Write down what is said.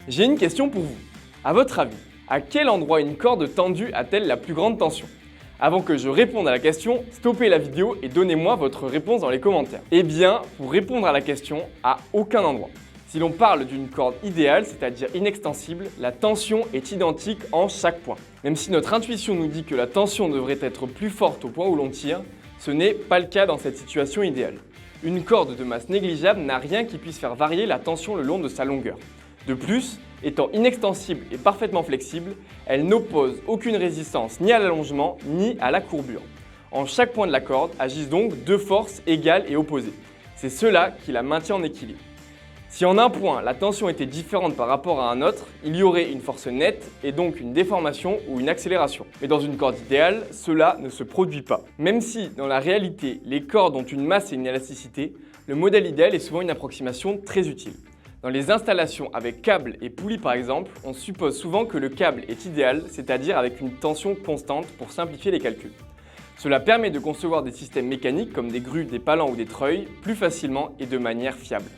J'ai une question pour vous. À votre avis, à quel endroit une corde tendue a-t-elle la plus grande tension? Avant que je réponde à la question, stoppez la vidéo et donnez-moi votre réponse dans les commentaires. Eh bien, pour répondre à la question, à aucun endroit. Si l'on parle d'une corde idéale, c'est-à-dire inextensible, la tension est identique en chaque point. Même si notre intuition nous dit que la tension devrait être plus forte au point où l'on tire, ce n'est pas le cas dans cette situation idéale. Une corde de masse négligeable n'a rien qui puisse faire varier la tension le long de sa longueur. De plus, étant inextensible et parfaitement flexible, elle n'oppose aucune résistance ni à l'allongement ni à la courbure. En chaque point de la corde agissent donc deux forces égales et opposées. C'est cela qui la maintient en équilibre. Si en un point la tension était différente par rapport à un autre, il y aurait une force nette et donc une déformation ou une accélération. Mais dans une corde idéale, cela ne se produit pas. Même si, dans la réalité, les cordes ont une masse et une élasticité, le modèle idéal est souvent une approximation très utile. Dans les installations avec câbles et poulies par exemple, on suppose souvent que le câble est idéal, c'est-à-dire avec une tension constante pour simplifier les calculs. Cela permet de concevoir des systèmes mécaniques comme des grues, des palans ou des treuils plus facilement et de manière fiable.